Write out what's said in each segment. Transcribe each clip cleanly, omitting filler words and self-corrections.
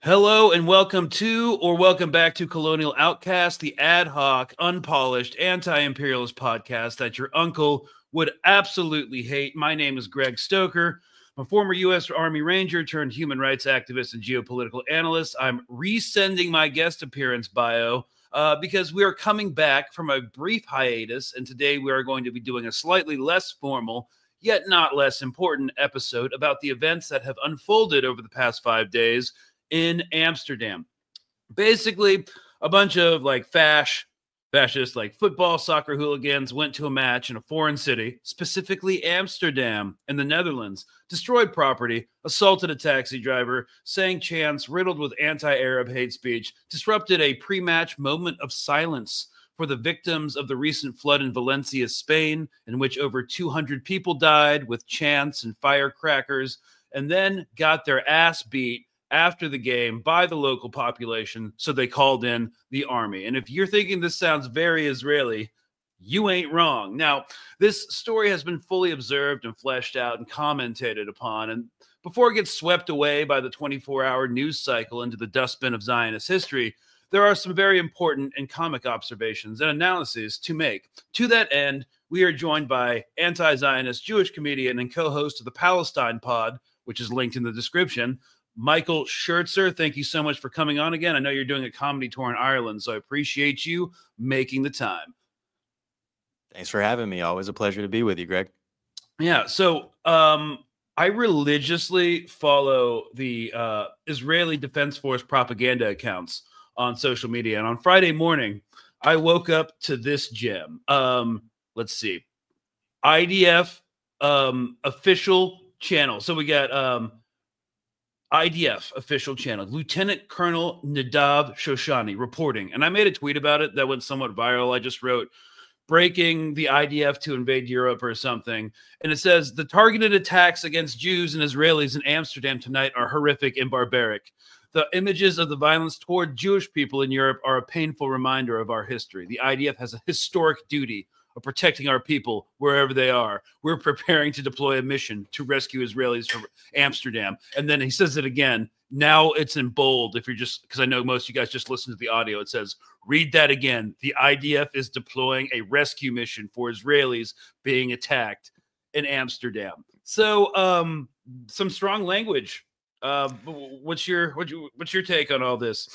Hello and welcome to, or welcome back to Colonial Outcast, the ad hoc, unpolished, anti-imperialist podcast that your uncle would absolutely hate. My name is Greg Stoker. I'm a former U.S. Army Ranger turned human rights activist and geopolitical analyst. I'm resending my guest appearance bio because we are coming back from a brief hiatus, and today we are going to be doing a slightly less formal, yet not less important episode about the events that have unfolded over the past 5 days in Amsterdam. Basically, a bunch of fascist football, soccer hooligans went to a match in a foreign city, specifically Amsterdam in the Netherlands, destroyed property, assaulted a taxi driver, sang chants riddled with anti-Arab hate speech, disrupted a pre-match moment of silence for the victims of the recent flood in Valencia, Spain, in which over 200 people died with chants and firecrackers, and then got their ass beat after the game by the local population, so they called in the army. And if you're thinking this sounds very Israeli, you ain't wrong. Now, this story has been fully observed and fleshed out and commentated upon, and before it gets swept away by the 24-hour news cycle into the dustbin of Zionist history, there are some very important and comic observations and analyses to make. To that end, we are joined by anti-Zionist Jewish comedian and co-host of the Palestine Pod, which is linked in the description, Michael Schertzer. Thank you so much for coming on again. I know you're doing a comedy tour in Ireland, so I appreciate you making the time. Thanks for having me. Always a pleasure to be with you, Greg. Yeah, so I religiously follow the Israeli Defense Force propaganda accounts on social media, and on Friday morning, I woke up to this gem. Let's see. IDF official channel. So we got IDF official channel, Lieutenant Colonel Nadav Shoshani reporting. And I made a tweet about it that went somewhat viral. I just wrote, breaking the IDF to invade Europe or something. And it says, the targeted attacks against Jews and Israelis in Amsterdam tonight are horrific and barbaric. The images of the violence toward Jewish people in Europe are a painful reminder of our history. The IDF has a historic duty of protecting our people wherever they are. We're preparing to deploy a mission to rescue Israelis from Amsterdam. And then he says it again. Now it's in bold. If you're just, because I know most of you guys just listen to the audio, it says, read that again. The IDF is deploying a rescue mission for Israelis being attacked in Amsterdam. So some strong language. What's your take on all this?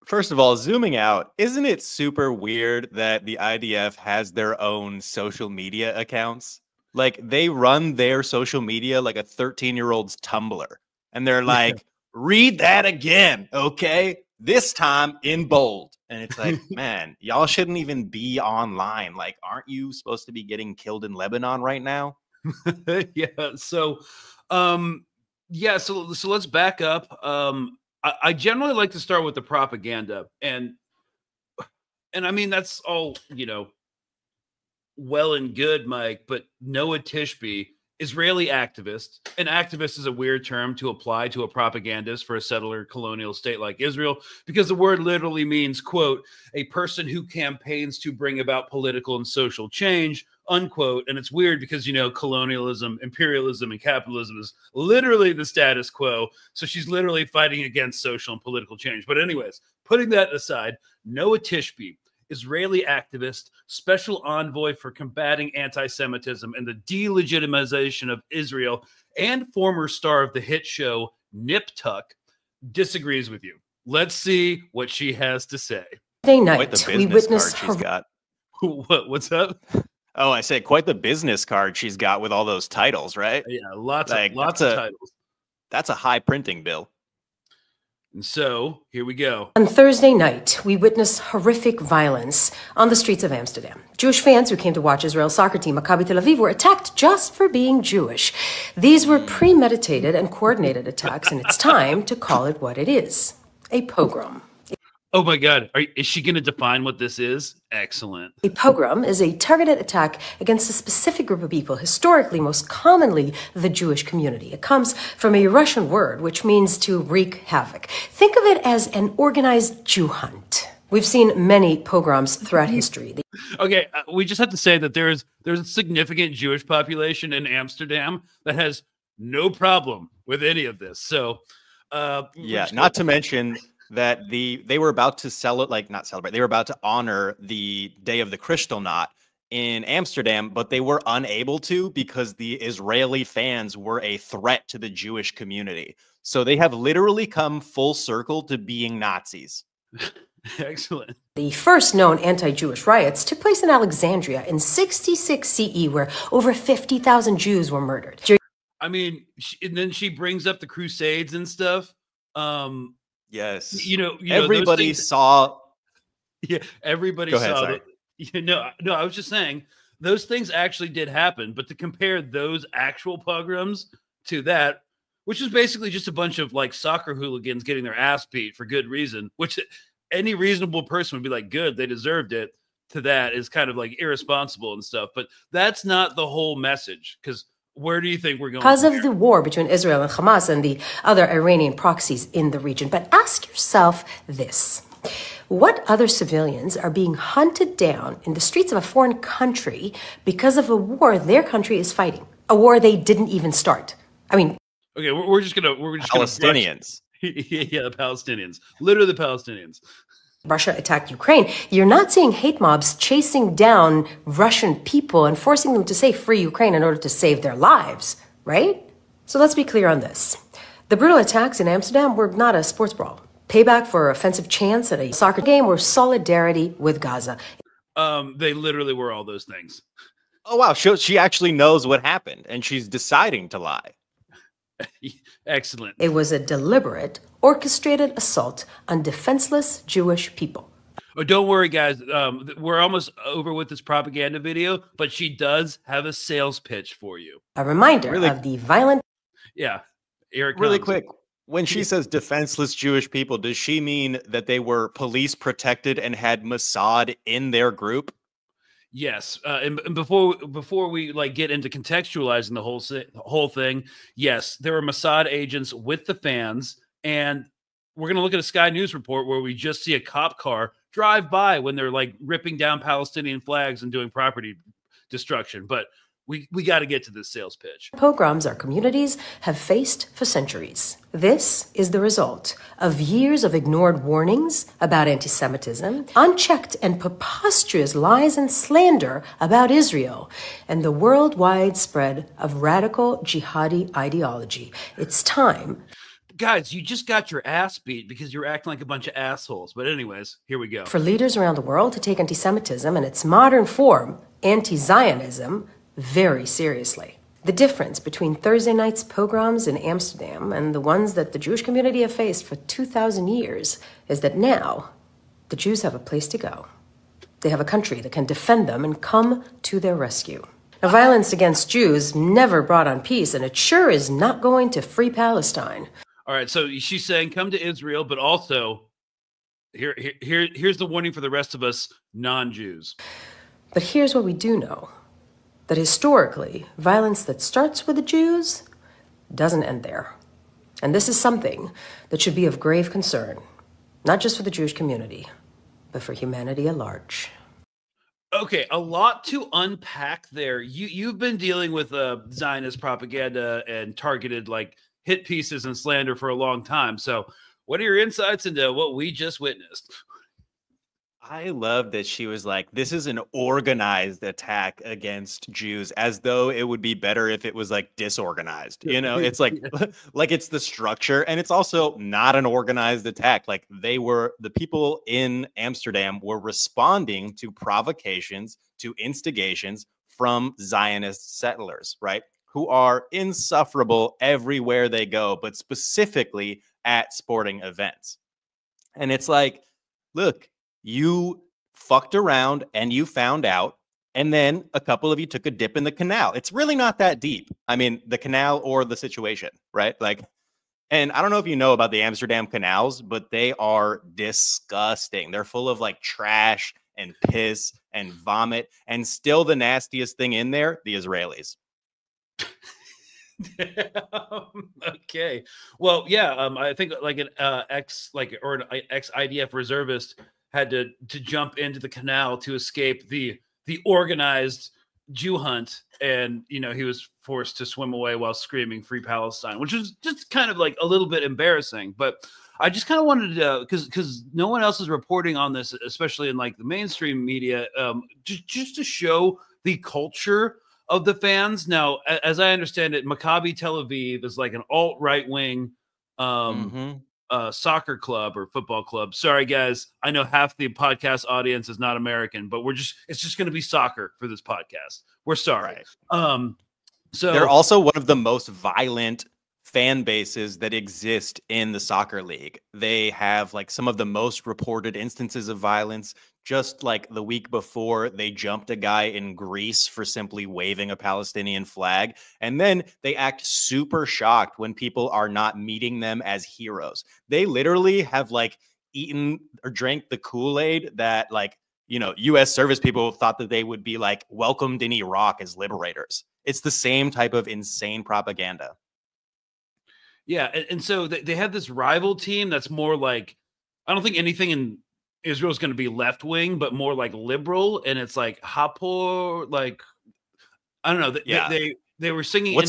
First of all, zooming out, isn't it super weird that the IDF has their own social media accounts? Like, they run their social media like a 13-year-old's Tumblr. And they're like, read that again, okay? This time in bold. And it's like, man, y'all shouldn't even be online. Like, aren't you supposed to be getting killed in Lebanon right now? So let's back up. I generally like to start with the propaganda, and I mean, that's all, well and good, Mike, but Noah Tishby, Israeli activist. An activist is a weird term to apply to a propagandist for a settler colonial state like Israel, because the word literally means, quote, a person who campaigns to bring about political and social change, unquote. And it's weird because, colonialism, imperialism, and capitalism is literally the status quo. So she's literally fighting against social and political change. But anyways, putting that aside, Noah Tishby, Israeli activist, special envoy for combating anti-Semitism and the delegitimization of Israel, and former star of the hit show Nip Tuck, disagrees with you. Let's see what she has to say. Quite the business card she's got. What's up? Oh, I say quite the business card she's got with all those titles, right? Yeah, lots of titles. That's a high printing bill. And so, here we go. On Thursday night, we witnessed horrific violence on the streets of Amsterdam. Jewish fans who came to watch Israel's soccer team, Macbes Tel Aviv, were attacked just for being Jewish. These were premeditated and coordinated attacks, and it's time to call it what it is: a pogrom. Oh my God. Is she going to define what this is? Excellent. A pogrom is a targeted attack against a specific group of people, historically, most commonly, the Jewish community. It comes from a Russian word, which means to wreak havoc. Think of it as an organized Jew hunt. We've seen many pogroms throughout history. Okay, we just have to say that there's a significant Jewish population in Amsterdam that has no problem with any of this. So Yeah, not to mention that they were about to not celebrate. They were about to honor the Day of the Crystal Knot in Amsterdam, but they were unable to because the Israeli fans were a threat to the Jewish community. So they have literally come full circle to being Nazis. Excellent. The first known anti-Jewish riots took place in Alexandria in 66 CE, where over 50,000 Jews were murdered. I mean, and then she brings up the Crusades and stuff. Yes. You know, everybody saw. Yeah, everybody Go ahead, saw sorry. No, I was just saying those things actually did happen, but to compare those actual pogroms to that, which is basically just a bunch of like soccer hooligans getting their ass beat for good reason, which any reasonable person would be like, good, they deserved it, to that is kind of like irresponsible and stuff. But that's not the whole message, because where do you think we're going? Because of the war between Israel and Hamas and the other Iranian proxies in the region. But ask yourself this. What other civilians are being hunted down in the streets of a foreign country because of a war their country is fighting? A war they didn't even start. I mean... Okay, we're just Palestinians. Yeah, the Palestinians. Literally the Palestinians. Russia attacked Ukraine. You're not seeing hate mobs chasing down Russian people and forcing them to say free Ukraine in order to save their lives, right? So let's be clear on this. The brutal attacks in Amsterdam were not a sports brawl. Payback for offensive chants at a soccer game or solidarity with Gaza. They literally were all those things. Oh, wow. She actually knows what happened, and she's deciding to lie. Excellent. It was a deliberate, orchestrated assault on defenseless Jewish people. Oh, don't worry, guys. We're almost over with this propaganda video, but she does have a sales pitch for you. A reminder of the violent... Yeah. Here really quick. When she says defenseless Jewish people, does she mean that they were police protected and had Mossad in their group? Yes, and before we like get into contextualizing the whole thing, yes, there were Mossad agents with the fans, and we're gonna look at a Sky News report where we just see a cop car drive by when they're like ripping down Palestinian flags and doing property destruction. But we got to get to this sales pitch. Pogroms our communities have faced for centuries. This is the result of years of ignored warnings about anti-Semitism, unchecked and preposterous lies and slander about Israel, and the worldwide spread of radical jihadi ideology. It's time. Guys, you just got your ass beat because you're acting like a bunch of assholes. But anyways, here we go. For leaders around the world to take anti-Semitism and its modern form, anti-Zionism, very seriously. The difference between Thursday night's pogroms in Amsterdam and the ones that the Jewish community have faced for 2,000 years is that now the Jews have a place to go. They have a country that can defend them and come to their rescue. Now, violence against Jews never brought on peace, and it sure is not going to free Palestine. All right, so she's saying come to Israel, but also here's the warning for the rest of us non-Jews. But here's what we do know. That historically, violence that starts with the Jews doesn't end there. And this is something that should be of grave concern, not just for the Jewish community, but for humanity at large. Okay, a lot to unpack there. You've been dealing with Zionist propaganda and targeted like hit pieces and slander for a long time. So what are your insights into what we just witnessed? I love that she was like, this is an organized attack against Jews, as though it would be better if it was like disorganized. You know, it's like, like it's the structure, and it's also not an organized attack. Like the people in Amsterdam were responding to provocations, to instigations from Zionist settlers, right? Who are insufferable everywhere they go, but specifically at sporting events. And it's like, look, you fucked around and you found out, and then a couple of you took a dip in the canal. It's really not that deep. I mean, the canal or the situation, right? Like, and I don't know if you know about the Amsterdam canals, but they are disgusting. They're full of like trash and piss and vomit, and still the nastiest thing in there, the Israelis. Okay. Well, yeah, I think like an ex IDF reservist had to jump into the canal to escape the organized Jew hunt, and he was forced to swim away while screaming "Free Palestine," which was just kind of like a little bit embarrassing. But I just kind of wanted to, because no one else is reporting on this, especially in like the mainstream media, just to show the culture of the fans. Now, as I understand it, Maccabi Tel Aviv is like an alt-right wing soccer club or football club. Sorry, guys. I know half the podcast audience is not American, but it's just going to be soccer for this podcast. We're sorry. Right. So they're also one of the most violent fan bases that exist in the soccer league. They have like some of the most reported instances of violence. Just like the week before, they jumped a guy in Greece for simply waving a Palestinian flag. And then they act super shocked when people are not meeting them as heroes. They literally have like eaten or drank the Kool-Aid that like, U.S. service people thought that they would be like welcomed in Iraq as liberators. It's the same type of insane propaganda. Yeah. And so they have this rival team that's more like, I don't think anything in Israel is going to be left wing, but more like liberal. And it's like Hapor, like, I don't know. They were singing. What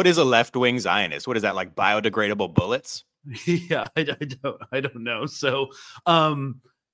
is a left wing Zionist? What is that, like biodegradable bullets? Yeah, I don't know. So,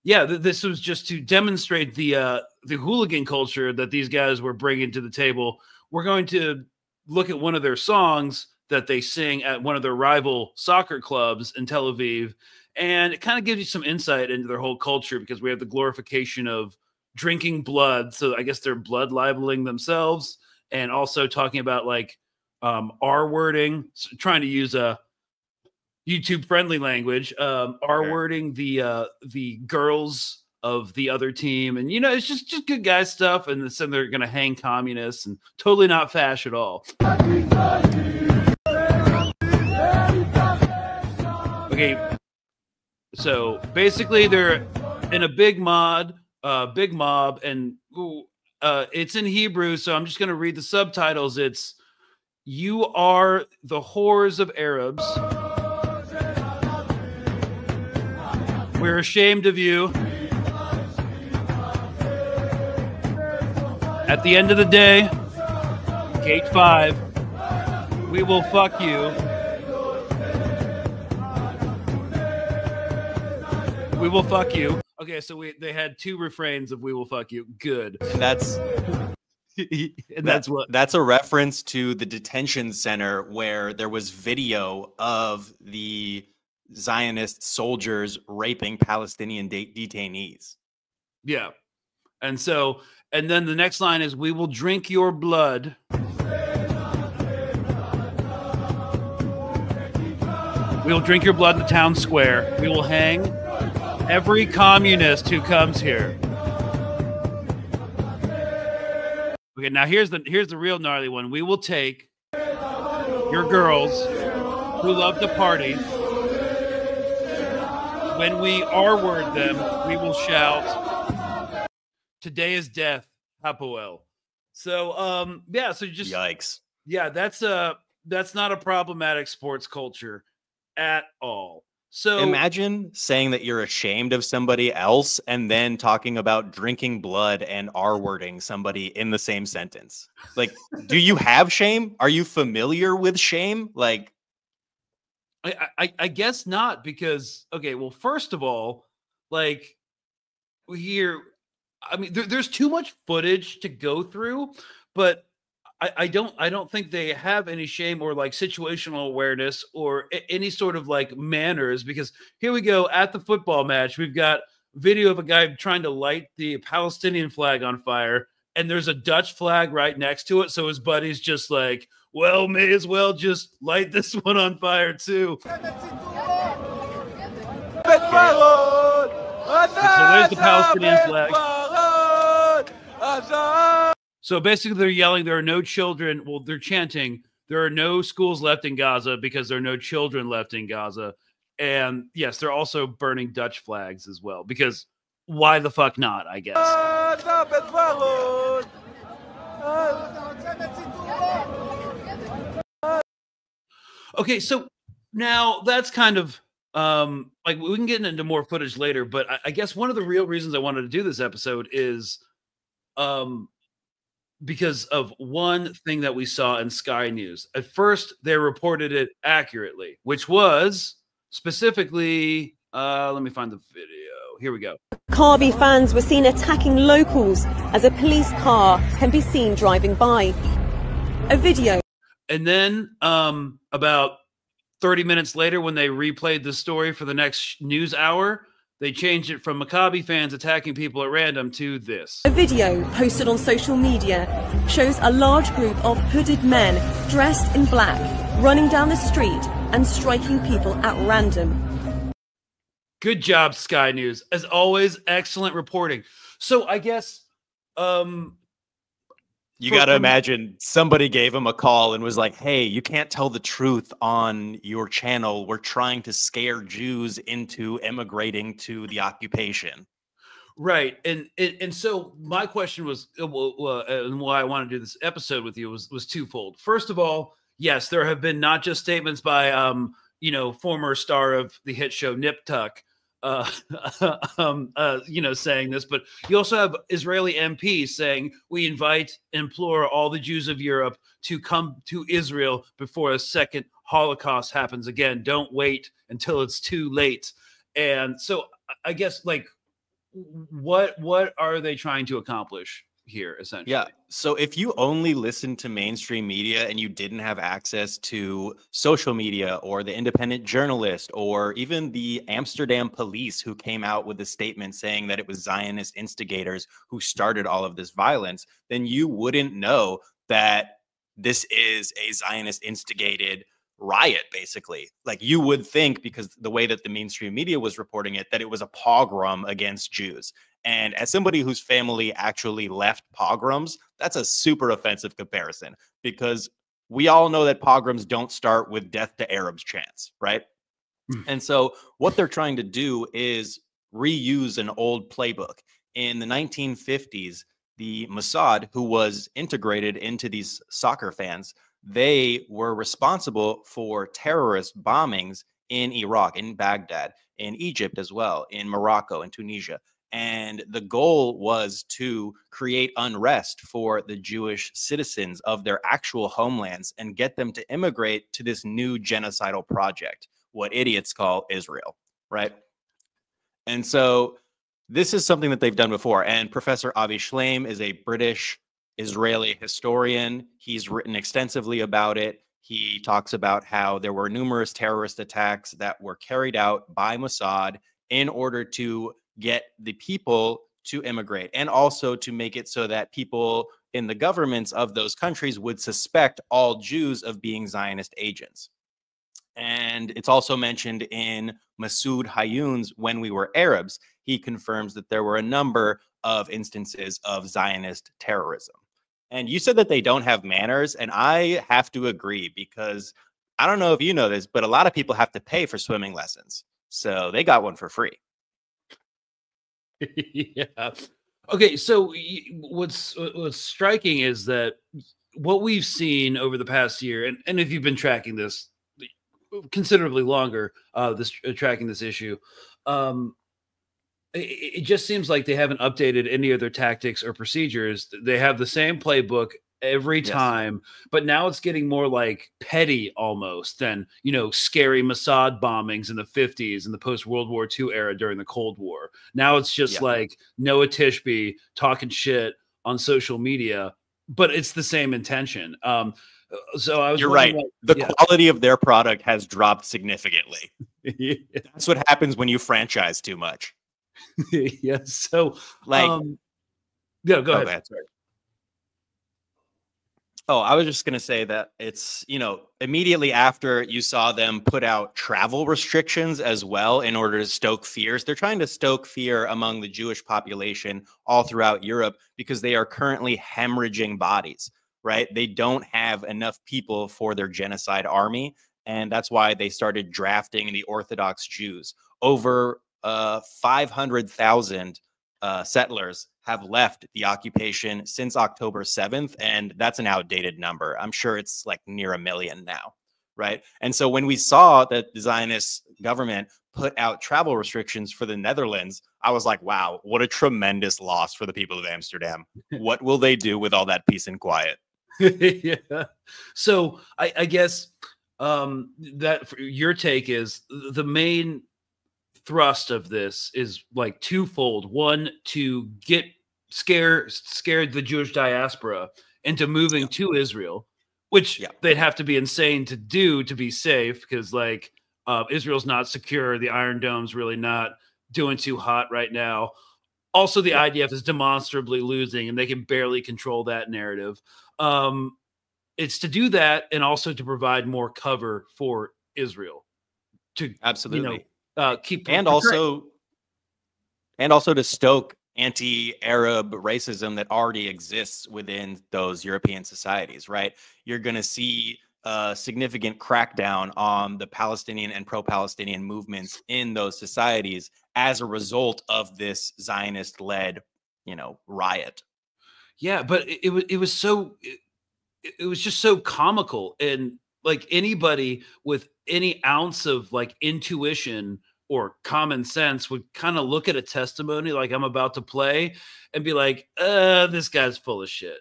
this was just to demonstrate the hooligan culture that these guys were bringing to the table. We're going to look at one of their songs that they sing at one of their rival soccer clubs in Tel Aviv. And it kind of gives you some insight into their whole culture, because we have the glorification of drinking blood. So I guess they're blood libeling themselves, and also talking about like R-wording, trying to use a YouTube friendly language, R-wording the girls of the other team. And, it's just good guy stuff. And then they're going to hang communists, and totally not fash at all. Okay. So basically they're in a big mob, and it's in Hebrew. So I'm just going to read the subtitles. It's, "You are the whores of Arabs. We're ashamed of you. At the end of the day, Gate 5, we will fuck you. We will fuck you." Okay, so they had two refrains of "we will fuck you." Good. And that's that's a reference to the detention center where there was video of the Zionist soldiers raping Palestinian detainees. Yeah. And then the next line is, "We will drink your blood. We will drink your blood in the town square. We will hang every communist who comes here." Okay, now here's the real gnarly one. "We will take your girls who love to party. When we R-word them, we will shout, 'Today is death, Hapoel.'" So so just yikes. Yeah, that's not a problematic sports culture at all. So imagine saying that you're ashamed of somebody else and then talking about drinking blood and R-wording somebody in the same sentence. Like, do you have shame? Are you familiar with shame? Like, I guess not, because, okay, well, first of all, like, here, I mean, there's too much footage to go through, but I don't think they have any shame or like situational awareness or any sort of like manners, because here we go at the football match. We've got video of a guy trying to light the Palestinian flag on fire, and there's a Dutch flag right next to it. So his buddy's just like, well, may as well just light this one on fire too. So there's the Palestinian flag. So basically they're yelling, there are no children. Well, they're chanting, there are no schools left in Gaza because there are no children left in Gaza. And yes, they're also burning Dutch flags as well, because why the fuck not, I guess. Okay, so now that's kind of like, we can get into more footage later, but I guess one of the real reasons I wanted to do this episode is because of one thing that we saw in Sky News. At first, they reported it accurately, which was specifically, let me find the video. Here we go. Maccabi fans were seen attacking locals as a police car can be seen driving by. A video. And then about 30 minutes later, when they replayed the story for the next news hour, they changed it from Maccabi fans attacking people at random to this. A video posted on social media shows a large group of hooded men dressed in black running down the street and striking people at random. Good job, Sky News. As always, excellent reporting. So I guess you got to imagine somebody gave him a call and was like, hey, you can't tell the truth on your channel. We're trying to scare Jews into immigrating to the occupation. Right. And so my question was, and why I want to do this episode with you was twofold. First of all, yes, there have been not just statements by, former star of the hit show Nip Tuck, saying this, but you also have Israeli MPs saying we implore all the Jews of Europe to come to Israel before a second Holocaust happens again. Don't wait until it's too late. And so I guess, like, what are they trying to accomplish here, essentially? Yeah. So if you only listened to mainstream media and you didn't have access to social media or the independent journalist or even the Amsterdam police who came out with a statement saying that it was Zionist instigators who started all of this violence, then you wouldn't know that this is a Zionist instigated riot, basically. Like, you would think, because the way that the mainstream media was reporting it, that it was a pogrom against Jews. And as somebody whose family actually left pogroms, that's a super offensive comparison, because we all know that pogroms don't start with death to Arabs chants, right? And so what they're trying to do is reuse an old playbook. In the 1950s, the Mossad, who was integrated into these soccer fans, they were responsible for terrorist bombings in Iraq, in Baghdad, in Egypt as well, in Morocco, in Tunisia. And the goal was to create unrest for the Jewish citizens of their actual homelands and get them to immigrate to this new genocidal project, what idiots call Israel, right? And so this is something that they've done before. And Professor Avi Shlaim is a British Israeli historian. He's written extensively about it. He talks about how there were numerous terrorist attacks that were carried out by Mossad in order to get the people to immigrate, and also to make it so that people in the governments of those countries would suspect all Jews of being Zionist agents. And it's also mentioned in Masoud Hayyoun's When We Were Arabs. He confirms that there were a number of instances of Zionist terrorism. And you said that they don't have manners, and I have to agree, because I don't know if you know this, but a lot of people have to pay for swimming lessons. So they got one for free. Yeah. Okay, so what's striking is that what we've seen over the past year, and if you've been tracking this considerably longer, tracking this issue, it just seems like they haven't updated any of their tactics or procedures. They have the same playbook every time, but now it's getting more like petty almost than, scary Mossad bombings in the 50s and the post-World War II era during the Cold War. Now it's just like Noah Tishby talking shit on social media, but it's the same intention. So I was You're right. The quality of their product has dropped significantly. That's what happens when you franchise too much. Yes. So go ahead. Sorry. Oh, I was just going to say that it's, immediately after you saw them put out travel restrictions as well in order to stoke fears. They're trying to stoke fear among the Jewish population all throughout Europe because they are currently hemorrhaging bodies, right? They don't have enough people for their genocide army. And that's why they started drafting the Orthodox Jews. Over 500,000 settlers have left the occupation since October 7th, and that's an outdated number. I'm sure it's like near 1 million now, right? And so when we saw that the Zionist government put out travel restrictions for the Netherlands, I was like, wow, what a tremendous loss for the people of Amsterdam. What will they do with all that peace and quiet? Yeah. So I guess that your take is the main thrust of this is like twofold. One, to scared the Jewish diaspora into moving to Israel, which they'd have to be insane to do to be safe, because like Israel's not secure. The Iron Dome's really not doing too hot right now. Also, the IDF is demonstrably losing, and they can barely control that narrative. It's to do that, and also to provide more cover for Israel to absolutely keep and also to stoke anti-Arab racism that already exists within those European societies, right? You're going to see a significant crackdown on the Palestinian and pro-Palestinian movements in those societies as a result of this Zionist-led, riot. Yeah, but it was just so comical, and like anybody with any ounce of like intuition or common sense would kind of look at a testimony like I'm about to play and be like, this guy's full of shit.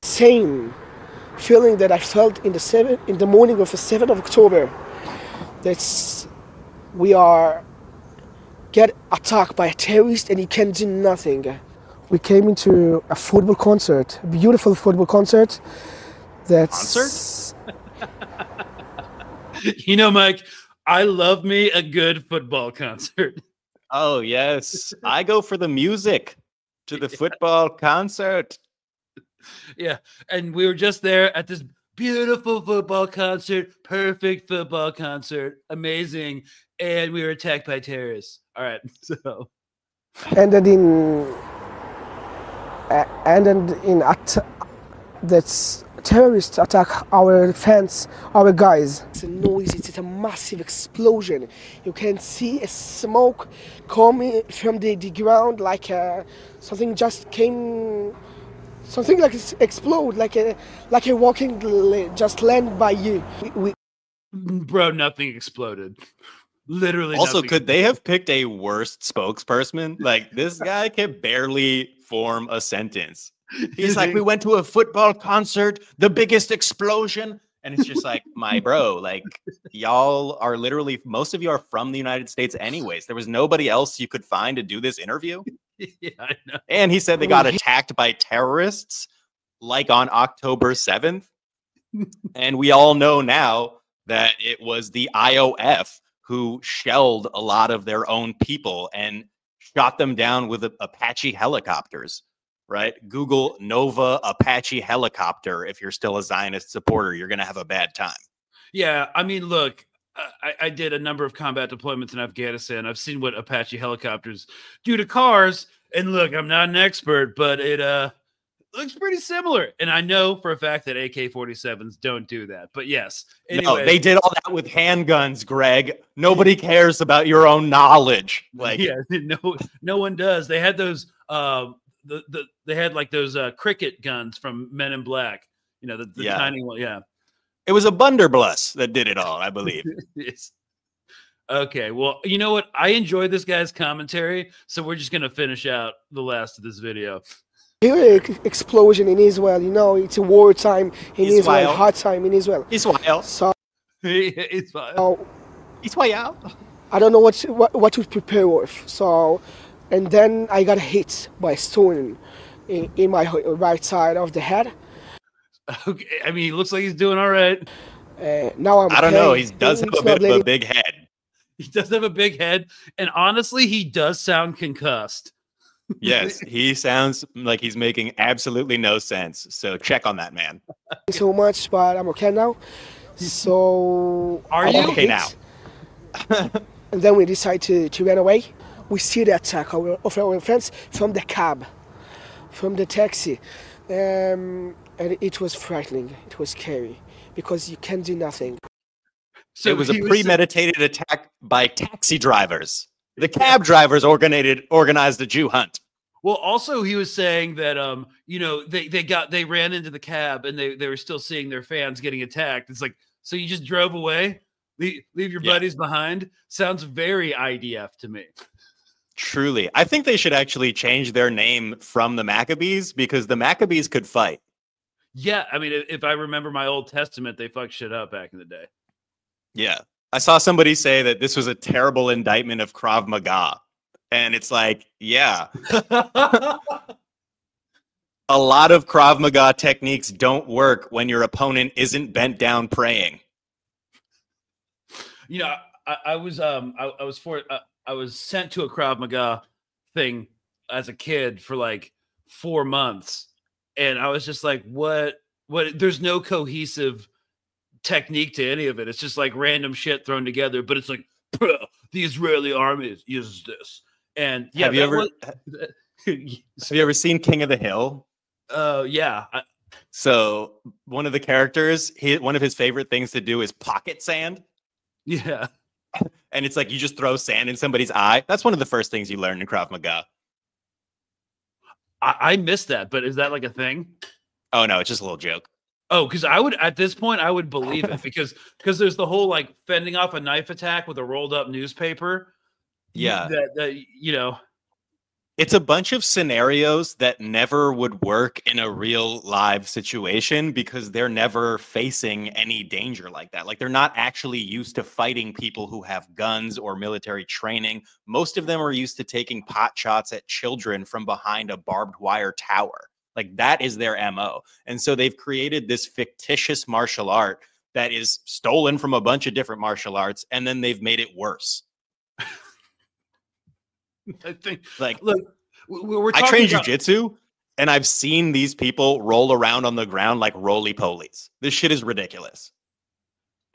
Same feeling that I felt in the morning of the 7th of October. That's we get attacked by a terrorist and you can do nothing. We came into a football concert, a beautiful football concert. That's Mike, I love me a good football concert. Oh, yes. I go for the music to the football concert. Yeah. And we were just there at this beautiful football concert, perfect football concert, amazing. And we were attacked by terrorists. All right. So. That's terrorists attack our fans, our guys. It's a noise, it's a massive explosion. You can see a smoke coming from the ground, like something just came, something like explode, like a walking just land by you. Bro, nothing exploded. Literally. Also, could they have picked a worse spokesperson? Like, this guy can barely form a sentence. He's like, we went to a football concert, the biggest explosion. And it's just like, my bro, like, y'all are literally, most of you are from the United States anyways. There was nobody else you could find to do this interview. Yeah, I know. And he said they got attacked by terrorists, like on October 7th. And we all know now that it was the IOF who shelled a lot of their own people and shot them down with Apache helicopters. Right? Google Nova Apache helicopter. If you're still a Zionist supporter, you're going to have a bad time. Yeah. I mean, look, I did a number of combat deployments in Afghanistan. I've seen what Apache helicopters do to cars. And look, I'm not an expert, but it looks pretty similar. And I know for a fact that AK-47s don't do that. But yes. Anyway. No, they did all that with handguns, Greg. Nobody cares about your own knowledge. Like, yeah, no one does. They had those they had like those cricket guns from Men in Black, the tiny one. Yeah, it was a blunderbuss that did it all, I believe. Yes. Okay, well, you know what? I enjoyed this guy's commentary, so we're just gonna finish out the last of this video. Explosion in Israel, it's a war time in Israel, hard time in Israel. Israel. So Israel. I don't know what to prepare with. So. And then I got hit by a stone in my right side of the head. Okay, I mean, he looks like he's doing all right. Now I don't know. He does have a bit of a big head. He does have a big head, and honestly, he does sound concussed. Yes, he sounds like he's making absolutely no sense. So check on that man. So much, but I'm okay now. So are you okay now? And then we decide to run away. We see the attack of our friends from the cab, from the taxi. And it was frightening. It was scary because you can do nothing. So it was a premeditated attack by taxi drivers. The cab drivers organized a Jew hunt. Well, also he was saying that they ran into the cab and they were still seeing their fans getting attacked. It's like, So you just drove away, leave your buddies behind. Sounds very IDF to me. Truly. I think they should actually change their name from the Maccabees, because the Maccabees could fight. Yeah, I mean, if I remember my Old Testament, they fucked shit up back in the day. Yeah. I saw somebody say that this was a terrible indictment of Krav Maga. And it's like, yeah. A lot of Krav Maga techniques don't work when your opponent isn't bent down praying. You know, I was sent to a Krav Maga thing as a kid for like 4 months, and I was just like, what? There's no cohesive technique to any of it. It's just like random shit thrown together. But it's like, the Israeli army uses this, and yeah. Have you ever seen King of the Hill? Yeah. So one of the characters, one of his favorite things to do is pocket sand. Yeah. And it's like you just throw sand in somebody's eye. That's one of the first things you learn in Krav Maga. I missed that, but is that like a thing? Oh no, it's just a little joke. Oh, because at this point I would believe it because there's the whole like fending off a knife attack with a rolled up newspaper. Yeah. That you know. It's a bunch of scenarios that never would work in a real live situation because they're never facing any danger like that. Like they're not actually used to fighting people who have guns or military training. Most of them are used to taking pot shots at children from behind a barbed wire tower. Like that is their MO. And so they've created this fictitious martial art that is stolen from a bunch of different martial arts, and then they've made it worse. I think, like, look, I train jujitsu, and I've seen these people roll around on the ground like roly-polies. This shit is ridiculous.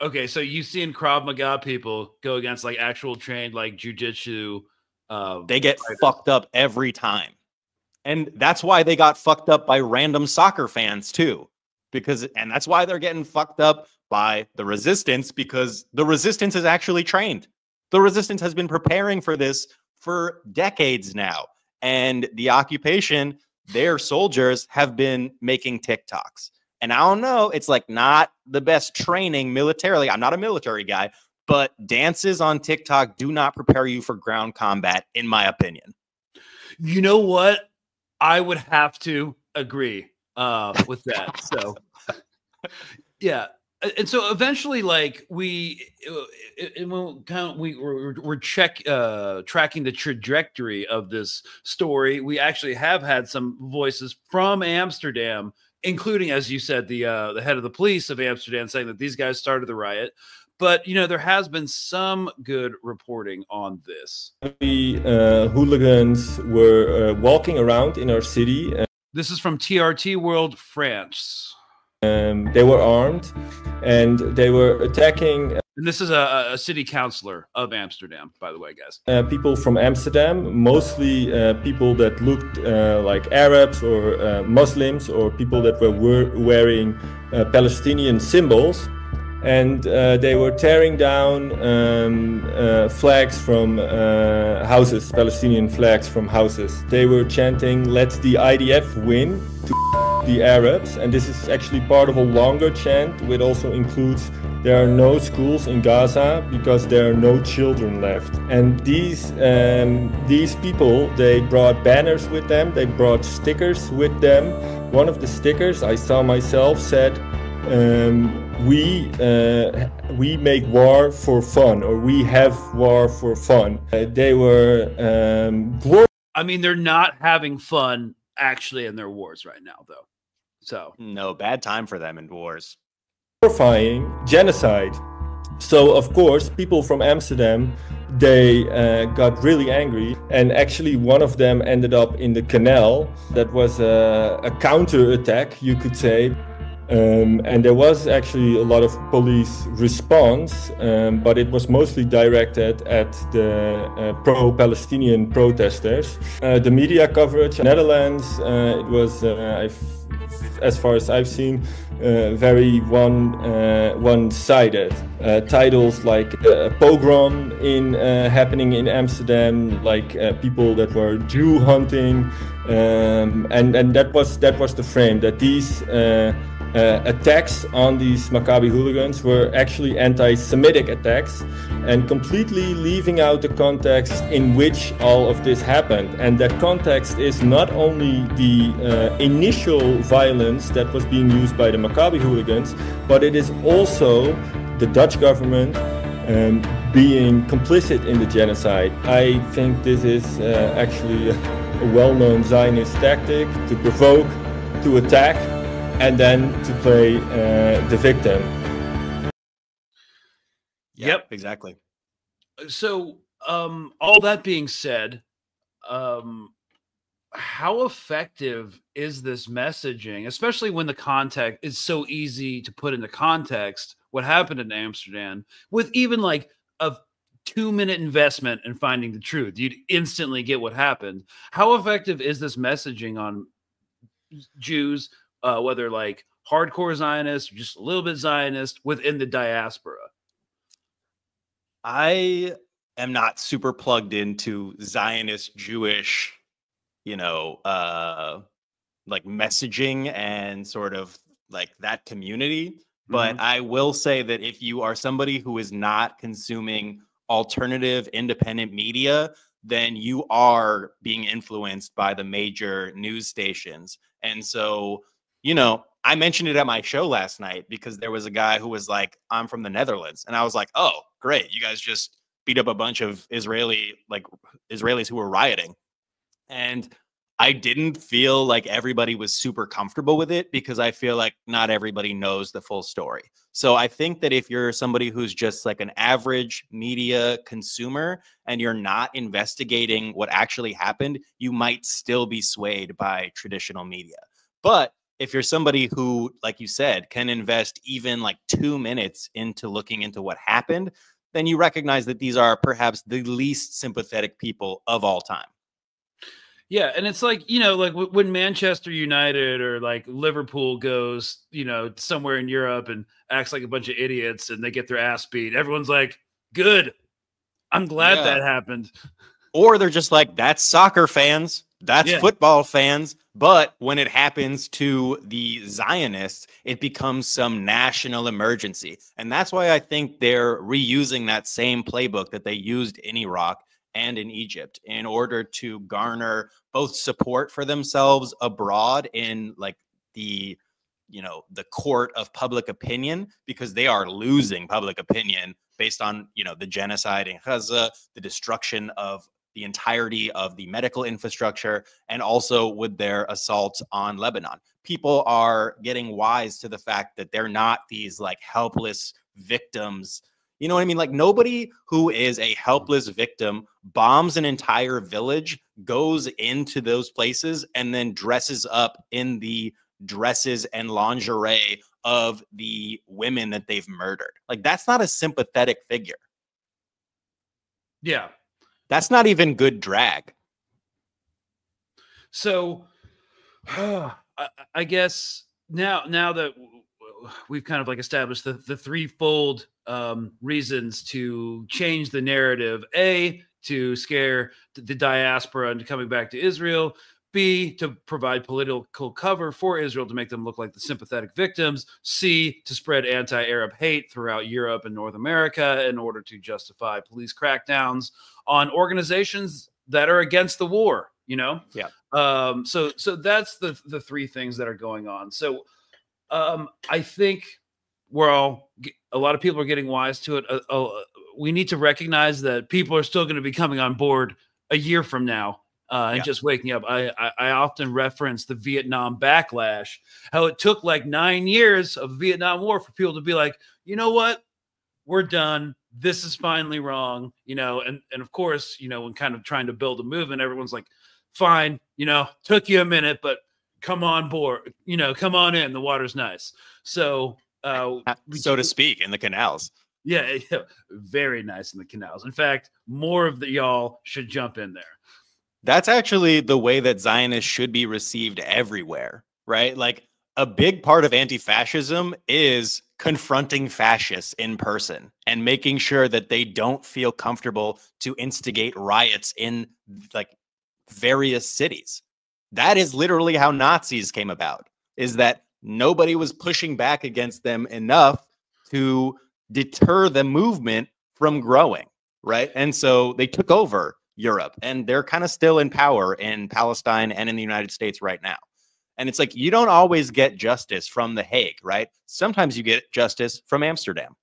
Okay, so you've seen Krav Maga people go against like actual trained like jujitsu. They get fucked up every time, and that's why they got fucked up by random soccer fans too, and that's why they're getting fucked up by the resistance, because the resistance is actually trained. The resistance has been preparing for this for decades now. And the occupation, their soldiers have been making TikToks. And I don't know, it's like not the best training militarily. I'm not a military guy, but dances on TikTok do not prepare you for ground combat, in my opinion. You know what? I would have to agree with that. So, yeah. And so eventually, like we're tracking the trajectory of this story. We actually have had some voices from Amsterdam, including, as you said, the head of the police of Amsterdam, saying that these guys started the riot. But you know, there has been some good reporting on this. The hooligans were walking around in our city. This is from TRT World France. They were armed and they were attacking. And this is a city councillor of Amsterdam, by the way, guys. People from Amsterdam, mostly people that looked like Arabs or Muslims, or people that were wearing Palestinian symbols. And they were tearing down flags from houses, Palestinian flags from houses. They were chanting, "Let the IDF win," to the Arabs. And this is actually part of a longer chant, which also includes, "There are no schools in Gaza because there are no children left." And these people, they brought banners with them, they brought stickers with them. One of the stickers I saw myself said, we make war for fun, or we have war for fun. They were I mean, they're not having fun actually in their wars right now, though. So no, bad time for them in wars. Glorifying genocide. So of course, people from Amsterdam, they got really angry, and actually one of them ended up in the canal. That was a counter attack, you could say. And there was actually a lot of police response, but it was mostly directed at the pro-Palestinian protesters. The media coverage in the Netherlands, it was, as far as I've seen, very one-sided. Titles like pogrom happening in Amsterdam, like people that were Jew hunting, and that was the frame, that these attacks on these Maccabi hooligans were actually anti-Semitic attacks, and completely leaving out the context in which all of this happened. And that context is not only the initial violence that was being used by the Maccabi hooligans, but it is also the Dutch government being complicit in the genocide. I think this is actually a well-known Zionist tactic to provoke, to attack, and then to play the victim. Yep, exactly. So, all that being said, how effective is this messaging, especially when the context is so easy to put into context what happened in Amsterdam with even like a 2-minute investment in finding the truth? You'd instantly get what happened. How effective is this messaging on Jews, whether like hardcore Zionist or just a little bit Zionist within the diaspora? I am not super plugged into Zionist Jewish, like messaging and sort of like that community. But I will say that if you are somebody who is not consuming alternative independent media, then you are being influenced by the major news stations. And so, I mentioned it at my show last night because there was a guy who was like, I'm from the Netherlands. And I was like, oh, great. You guys just beat up a bunch of Israelis who were rioting. And I didn't feel like everybody was super comfortable with it because I feel like not everybody knows the full story. So I think that if you're somebody who's just like an average media consumer and you're not investigating what actually happened, you might still be swayed by traditional media. But if you're somebody who, like you said, can invest even like 2 minutes into looking into what happened, then you recognize that these are perhaps the least sympathetic people of all time. Yeah, and it's like, like when Manchester United or like Liverpool goes, somewhere in Europe and acts like a bunch of idiots and they get their ass beat. Everyone's like, good. I'm glad that happened. Or they're just like, that's soccer fans. That's football fans. But when it happens to the Zionists, it becomes some national emergency. And that's why I think they're reusing that same playbook that they used in Iraq and in Egypt in order to garner both support for themselves abroad in like the court of public opinion, because they are losing public opinion based on, the genocide in Gaza, the destruction of the entirety of the medical infrastructure, and also with their assault on Lebanon. People are getting wise to the fact that they're not these like helpless victims. You know what I mean? Like nobody who is a helpless victim bombs an entire village, goes into those places, and then dresses up in the dresses and lingerie of the women that they've murdered. Like that's not a sympathetic figure. Yeah. That's not even good drag. So I guess now that we've kind of like established the threefold reasons to change the narrative: A, to scare the diaspora into coming back to Israel; B, to provide political cover for Israel to make them look like the sympathetic victims; C, to spread anti-Arab hate throughout Europe and North America in order to justify police crackdowns on organizations that are against the war. Yeah. So that's the three things that are going on. So I think a lot of people are getting wise to it. We need to recognize that people are still going to be coming on board a year from now and just waking up. I often reference the Vietnam backlash, how it took like 9 years of Vietnam War for people to be like, you know what, we're done. This is finally wrong, and of course, when kind of trying to build a movement, everyone's like, fine, took you a minute, but come on board, come on in. The water's nice. So, so to speak, in the canals. Yeah, very nice in the canals. In fact, more of the y'all should jump in there. That's actually the way that Zionists should be received everywhere, right? Like a big part of anti-fascism is confronting fascists in person and making sure that they don't feel comfortable to instigate riots in like various cities. That is literally how Nazis came about, is that nobody was pushing back against them enough to deter the movement from growing, right? And so they took over Europe, and they're kind of still in power in Palestine and in the United States right now. And it's like, you don't always get justice from The Hague, right? Sometimes you get justice from Amsterdam.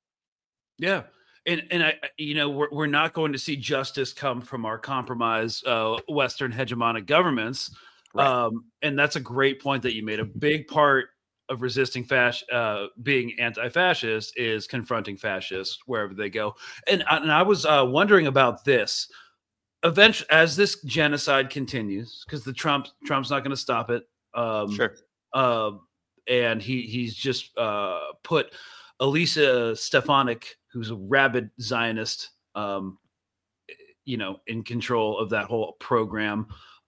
Yeah. And I, you know, we're not going to see justice come from our compromised Western hegemonic governments. Right. And that's a great point that you made. A big part of resisting being anti-fascist is confronting fascists wherever they go. And I was wondering about this. Eventually, as this genocide continues, because Trump's not going to stop it. Sure. And he's just put Elisa Stefanik, who's a rabid Zionist, you know, in control of that whole program.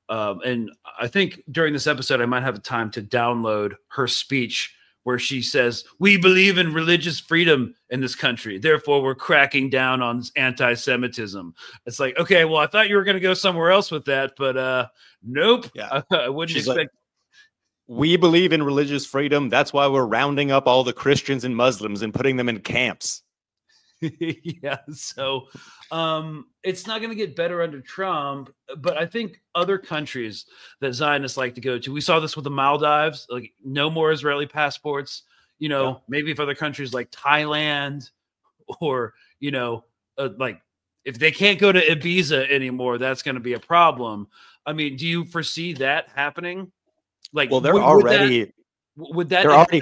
And I think during this episode, I might have time to download her speech where she says, "We believe in religious freedom in this country. Therefore, we're cracking down on anti-Semitism." It's like, okay, well, I thought you were going to go somewhere else with that, but nope. Yeah. I wouldn't expect. Like, we believe in religious freedom. That's why we're rounding up all the Christians and Muslims and putting them in camps. Yeah, so it's not going to get better under Trump, but I think other countries that Zionists like to go to, we saw this with the Maldives, like no more Israeli passports, you know, yeah. Maybe if other countries like Thailand or, you know, like if they can't go to Ibiza anymore, that's going to be a problem. I mean, do you foresee that happening? Like, well, they're they're already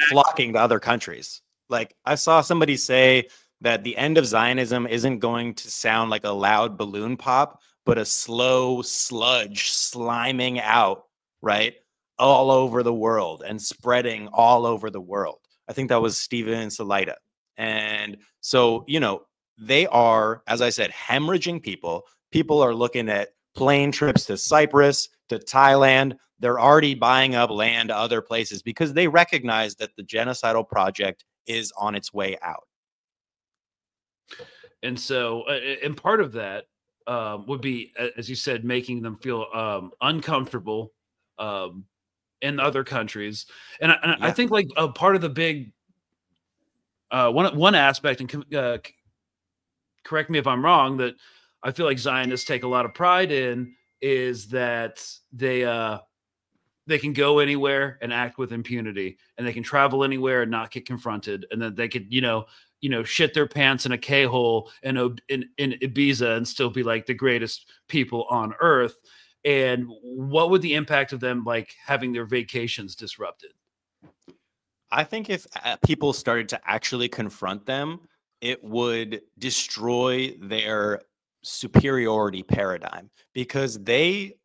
flocking to other countries. Like I saw somebody say that the end of Zionism isn't going to sound like a loud balloon pop, but a slow sludge sliming out, right, all over the world and spreading all over the world. I think that was Steven Salaita. And so, you know, they are, as I said, hemorrhaging people. People are looking at plane trips to Cyprus, to Thailand. They're already buying up land other places because they recognize that the genocidal project is on its way out. And so, and part of that would be, as you said, making them feel uncomfortable in other countries. And yeah. I think like a part of the big one aspect, and correct me if I'm wrong, that I feel like Zionists take a lot of pride in is that they can go anywhere and act with impunity, and they can travel anywhere and not get confronted, and then they could, you know, shit their pants in a K-hole in Ibiza and still be like the greatest people on earth. And what would the impact of them like having their vacations disrupted? I think if people started to actually confront them, it would destroy their superiority paradigm, because they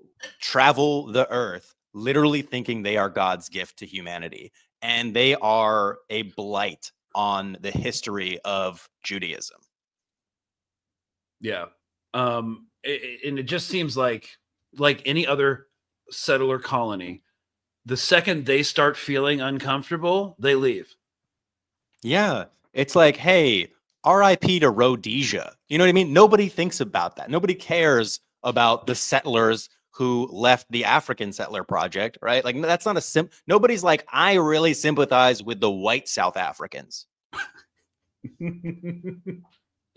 travel the earth literally thinking they are God's gift to humanity, and they are a blight on the history of Judaism. Yeah. And it just seems like any other settler colony, the second they start feeling uncomfortable, they leave. Yeah. It's like, hey, RIP to Rhodesia. You know what I mean? Nobody thinks about that. Nobody cares about the settlers who left the African settler project, right? Like, that's not nobody's like, I really sympathize with the white South Africans.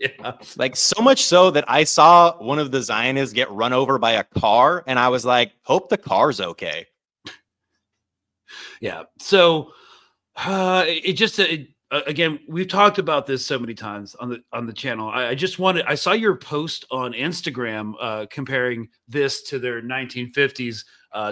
Yeah. Like, so much so that I saw one of the Zionists get run over by a car, and I was like, hope the car's okay. Yeah. So again, we've talked about this so many times on the channel. I saw your post on Instagram comparing this to their 1950s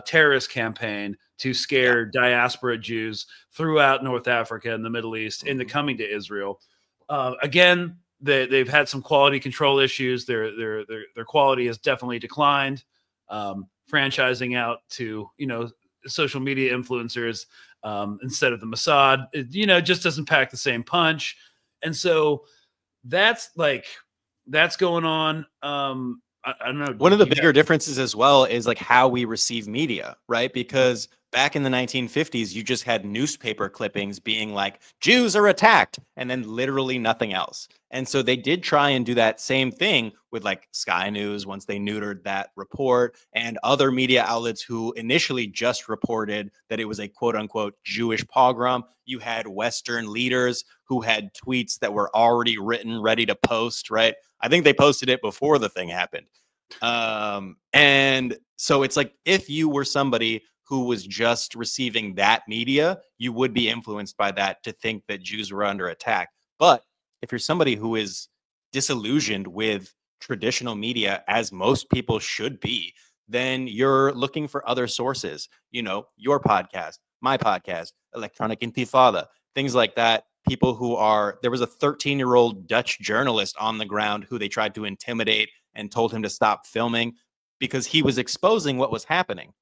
terrorist campaign to scare diaspora Jews throughout North Africa and the Middle East into coming to Israel. Again, they've had some quality control issues. Their quality has definitely declined. Franchising out to, you know, social media influencers instead of the Mossad, it, just doesn't pack the same punch. And so that's going on. I don't know. One of the bigger differences as well is like how we receive media, right? Because back in the 1950s, you just had newspaper clippings being like, Jews are attacked, and then literally nothing else. And so they did try and do that same thing with like Sky News once they neutered that report, and other media outlets who initially just reported that it was a quote unquote Jewish pogrom. You had Western leaders who had tweets that were already written, ready to post, right? I think they posted it before the thing happened. And so it's like, if you were somebody who was just receiving that media, you would be influenced by that to think that Jews were under attack. But if you're somebody who is disillusioned with traditional media, as most people should be, then you're looking for other sources, you know, your podcast, my podcast, Electronic Intifada, things like that. People who are, there was a 13-year-old Dutch journalist on the ground who they tried to intimidate and told him to stop filming because he was exposing what was happening.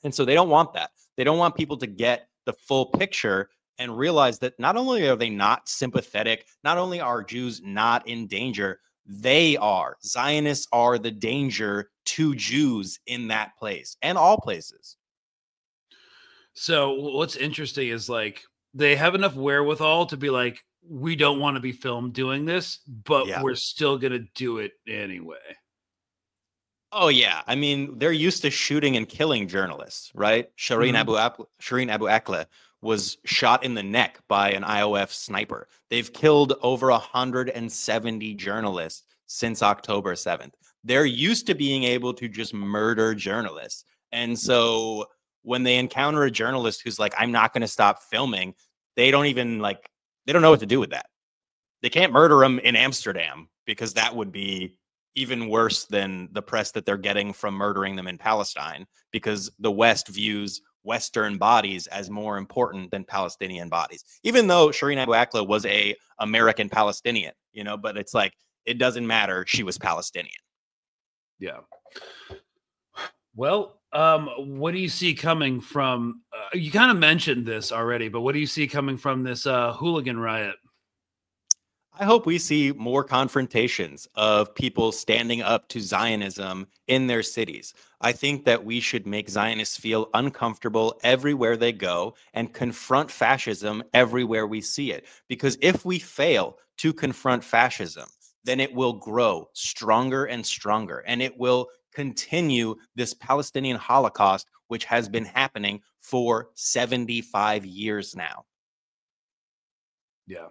And so they don't want that. They don't want people to get the full picture and realize that not only are they not sympathetic, not only are Jews not in danger, they are. Zionists are the danger to Jews in that place and all places. So what's interesting is like they have enough wherewithal to be like, we don't want to be filmed doing this, but we're still going to do it anyway. Oh, yeah. I mean, they're used to shooting and killing journalists, right? Shireen Abu Akleh was shot in the neck by an IOF sniper. They've killed over 170 journalists since October 7th. They're used to being able to just murder journalists. And so when they encounter a journalist who's like, I'm not going to stop filming, they don't even like, they don't know what to do with that. They can't murder him in Amsterdam because that would be even worse than the press that they're getting from murdering them in Palestine, because the West views Western bodies as more important than Palestinian bodies, even though Shireen Abu Akleh was a American Palestinian, you know, but it's like, it doesn't matter. She was Palestinian. Yeah. Well, what do you see coming from, you kind of mentioned this already, but what do you see coming from this hooligan riot? I hope we see more confrontations of people standing up to Zionism in their cities. I think that we should make Zionists feel uncomfortable everywhere they go and confront fascism everywhere we see it. Because if we fail to confront fascism, then it will grow stronger and stronger, and it will continue this Palestinian Holocaust, which has been happening for 75 years now. Yeah.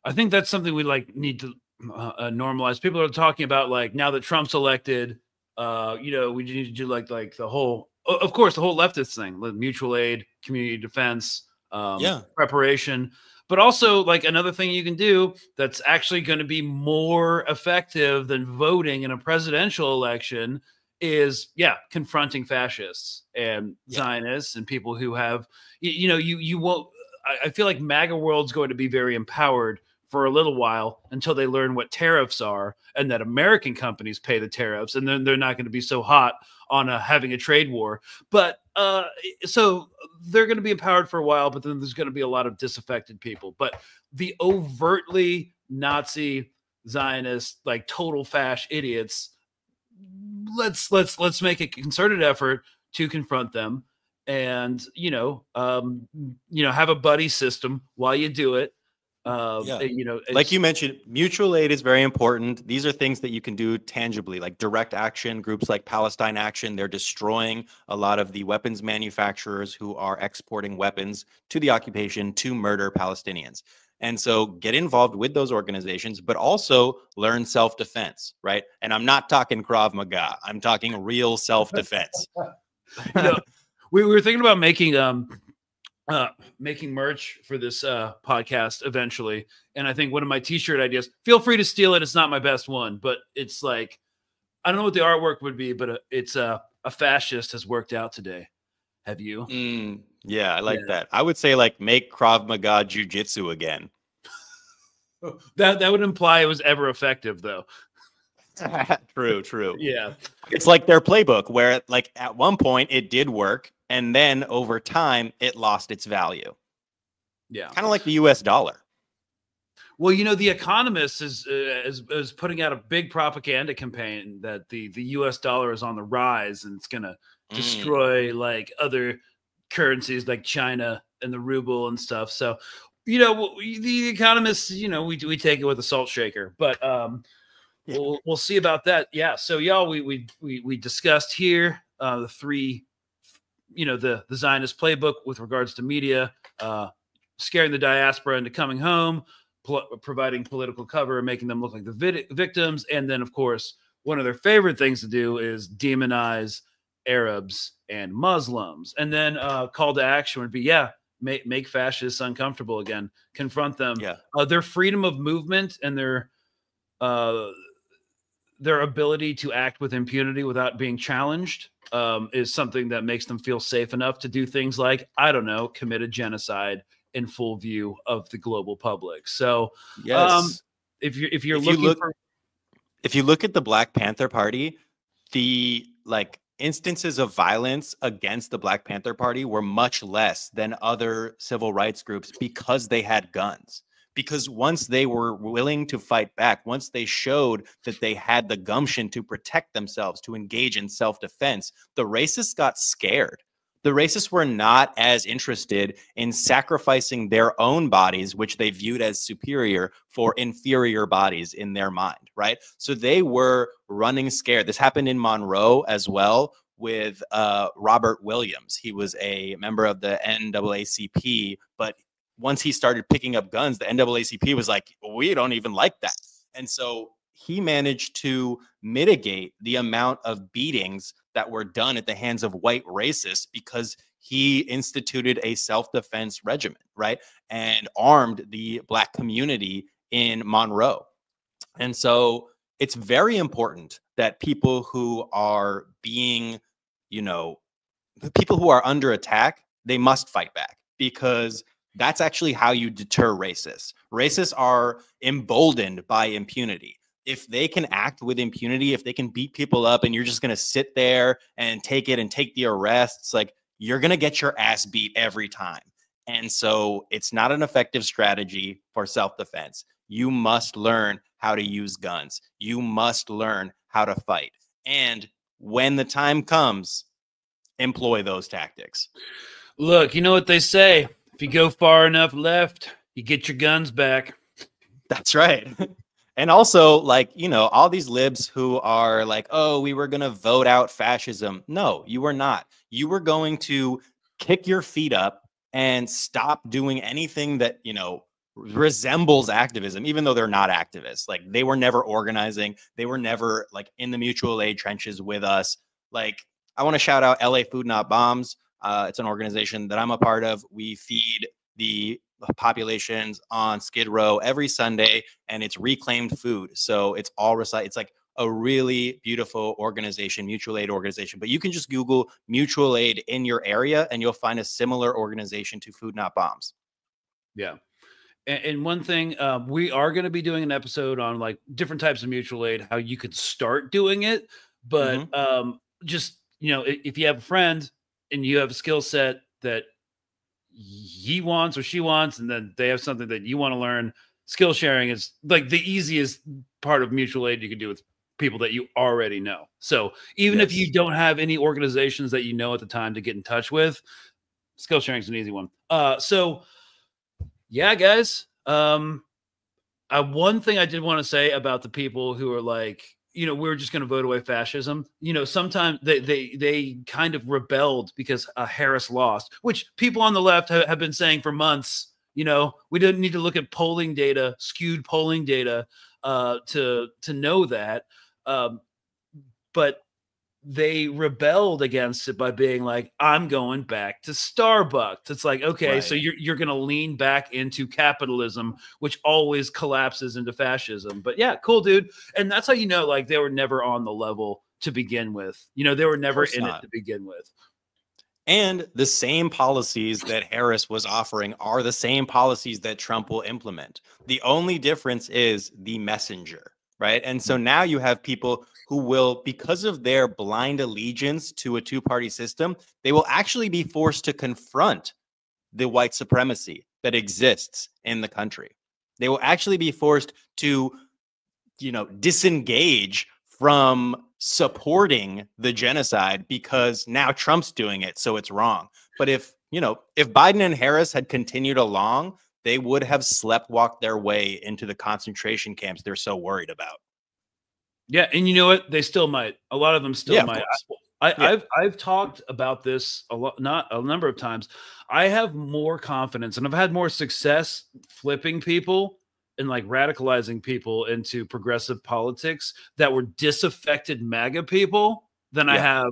I think that's something we like need to normalize. People are talking about like now that Trump's elected, you know, we need to do like the whole, of course, the whole leftist thing, like mutual aid, community defense, preparation, but also like another thing you can do that's actually going to be more effective than voting in a presidential election is, confronting fascists and Zionists and people who have, you know, you won't. I feel like MAGA world's going to be very empowered for a little while until they learn what tariffs are and that American companies pay the tariffs, and then they're not going to be so hot on having a trade war. But so they're going to be empowered for a while, but then there's going to be a lot of disaffected people. But the overtly Nazi, Zionist, like total fash idiots, let's make a concerted effort to confront them, and have a buddy system while you do it. Like you mentioned, mutual aid is very important. These are things that you can do tangibly, like direct action. Groups like Palestine Action, they're destroying a lot of the weapons manufacturers who are exporting weapons to the occupation to murder Palestinians. And so get involved with those organizations, but also learn self-defense, right? And I'm not talking Krav Maga. I'm talking real self-defense. We were thinking about making merch for this podcast eventually, and I think one of my t-shirt ideas, feel free to steal it, it's not my best one, but it's like, I don't know what the artwork would be, but it's a fascist has worked out today. Have you? Yeah, I like that. I would say like make Krav Maga jiu-jitsu again. That would imply it was ever effective though. True. Yeah. It's like their playbook where like at one point it did work, and then over time it lost its value. Yeah. Kind of like the US dollar. Well, you know, The Economist is putting out a big propaganda campaign that the U.S. dollar is on the rise and it's going to destroy like other currencies like China and the ruble and stuff. So, you know, the Economists, you know, we take it with a salt shaker, but we'll see about that. Yeah. So y'all, we discussed here the three, you know, the Zionist playbook with regards to media, scaring the diaspora into coming home, providing political cover and making them look like the victims. And then, of course, one of their favorite things to do is demonize Arabs and Muslims. And then call to action would be, make fascists uncomfortable again, confront them. Their freedom of movement and their ability to act with impunity without being challenged is something that makes them feel safe enough to do things like, I don't know, commit a genocide in full view of the global public. So if you look at the Black Panther Party, the like instances of violence against the Black Panther Party were much less than other civil rights groups because they had guns. Because once they were willing to fight back, once they showed that they had the gumption to protect themselves, to engage in self-defense, the racists got scared. The racists were not as interested in sacrificing their own bodies, which they viewed as superior, for inferior bodies in their mind, right? So they were running scared. This happened in Monroe as well with Robert Williams. He was a member of the NAACP, but once he started picking up guns, the NAACP was like, we don't even like that. And so he managed to mitigate the amount of beatings that were done at the hands of white racists because he instituted a self-defense regiment, right? And armed the Black community in Monroe. And so it's very important that people who are being, you know, people who are under attack, they must fight back, because that's actually how you deter racists. Racists are emboldened by impunity. If they can act with impunity, if they can beat people up and you're just going to sit there and take it and take the arrests, like, you're going to get your ass beat every time. And so it's not an effective strategy for self-defense. You must learn how to use guns. You must learn how to fight. And when the time comes, employ those tactics. Look, you know what they say. If you go far enough left, you get your guns back. That's right. And also, like, you know, all these libs who are like, oh, we were going to vote out fascism. No, you were not. You were going to kick your feet up and stop doing anything that, you know, resembles activism, even though they're not activists. Like, they were never organizing. They were never like in the mutual aid trenches with us. Like, I want to shout out LA Food Not Bombs. It's an organization that I'm a part of. We feed the populations on Skid Row every Sunday, and it's reclaimed food. So it's all recycled. It's like a really beautiful organization, mutual aid organization. But you can just Google mutual aid in your area and you'll find a similar organization to Food Not Bombs. Yeah. And one thing, we are going to be doing an episode on like different types of mutual aid, how you could start doing it. But just, you know, if you have a friend and you have a skill set that he wants or she wants, and then they have something that you want to learn, skill sharing is like the easiest part of mutual aid you can do with people that you already know. So even if you don't have any organizations that you know at the time to get in touch with, skill sharing is an easy one. So yeah, guys. One thing I did want to say about the people who are like, you know, we're just going to vote away fascism. You know, sometimes they kind of rebelled because Harris lost, which people on the left have been saying for months. You know, we didn't need to look at polling data, skewed polling data, to know that. But they rebelled against it by being like, I'm going back to Starbucks. It's like, okay, so you're going to lean back into capitalism, which always collapses into fascism. But yeah, cool, dude. And that's how you know, like, they were never on the level to begin with. You know, they were never in it to begin with. And the same policies that Harris was offering are the same policies that Trump will implement. The only difference is the messenger, right? And so now you have people who will, because of their blind allegiance to a two-party system, they will actually be forced to confront the white supremacy that exists in the country. They will actually be forced to, disengage from supporting the genocide because now Trump's doing it, so it's wrong. But if Biden and Harris had continued along, they would have sleptwalked their way into the concentration camps they're so worried about. Yeah, and you know what? They still might. A lot of them still might. I've talked about this not a number of times. I have more confidence, and I've had more success flipping people and like radicalizing people into progressive politics that were disaffected MAGA people than I have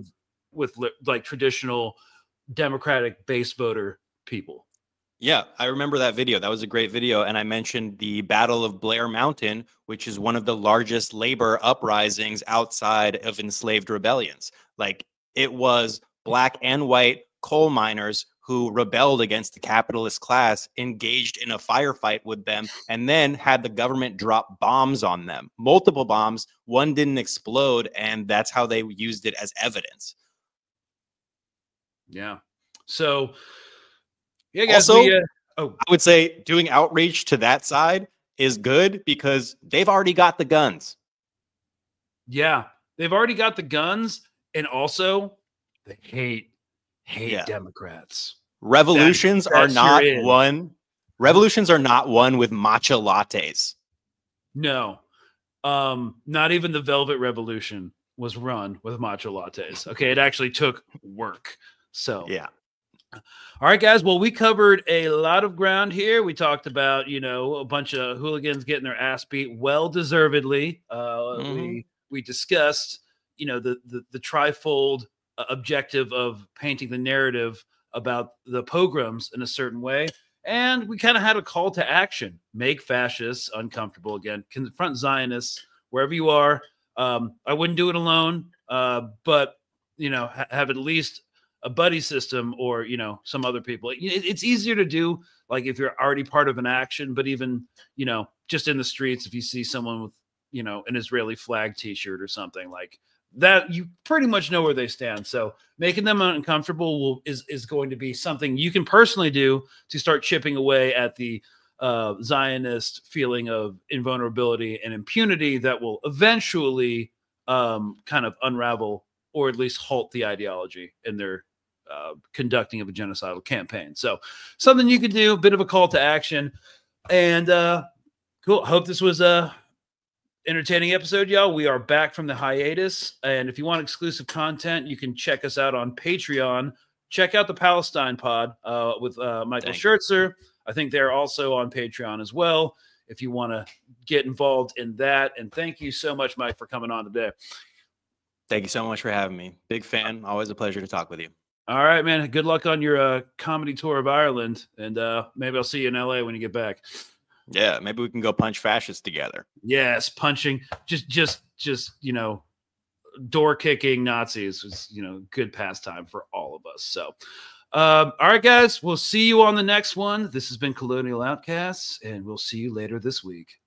with like traditional Democratic base voter people. Yeah, I remember that video. That was a great video. And I mentioned the Battle of Blair Mountain, which is one of the largest labor uprisings outside of enslaved rebellions. Like, it was black and white coal miners who rebelled against the capitalist class, engaged in a firefight with them, and then had the government drop bombs on them. Multiple bombs. One didn't explode, and that's how they used it as evidence. Yeah. So... yeah, guys, also, I would say doing outreach to that side is good because they've already got the guns. Yeah, they've already got the guns, and also they hate Democrats. Revolutions are not won. Revolutions are not won with matcha lattes. No, not even the Velvet Revolution was run with matcha lattes. Okay, it actually took work. So yeah. All right, guys. Well, we covered a lot of ground here. We talked about, a bunch of hooligans getting their ass beat, well deservedly. We discussed, the trifold objective of painting the narrative about the pogroms in a certain way, and we kind of had a call to action: make fascists uncomfortable again, confront Zionists wherever you are. I wouldn't do it alone, but have at least a buddy system or, some other people. It's easier to do, like, if you're already part of an action, but even, just in the streets, if you see someone with, an Israeli flag t-shirt or something like that, you pretty much know where they stand. So making them uncomfortable is going to be something you can personally do to start chipping away at the Zionist feeling of invulnerability and impunity that will eventually kind of unravel or at least halt the ideology in their conducting of a genocidal campaign. So something you could do, a bit of a call to action. And cool. Hope this was a entertaining episode, y'all. We are back from the hiatus. And if you want exclusive content, you can check us out on Patreon. Check out the Palestine pod with Michael Schertzer. I think they're also on Patreon as well, if you want to get involved in that. And thank you so much, Mike, for coming on today. Thank you so much for having me. Big fan. Always a pleasure to talk with you. All right, man. Good luck on your comedy tour of Ireland, and maybe I'll see you in LA when you get back. Yeah, maybe we can go punch fascists together. Yes, punching, just door kicking Nazis was good pastime for all of us. So, all right, guys, we'll see you on the next one. This has been Colonial Outcasts, and we'll see you later this week.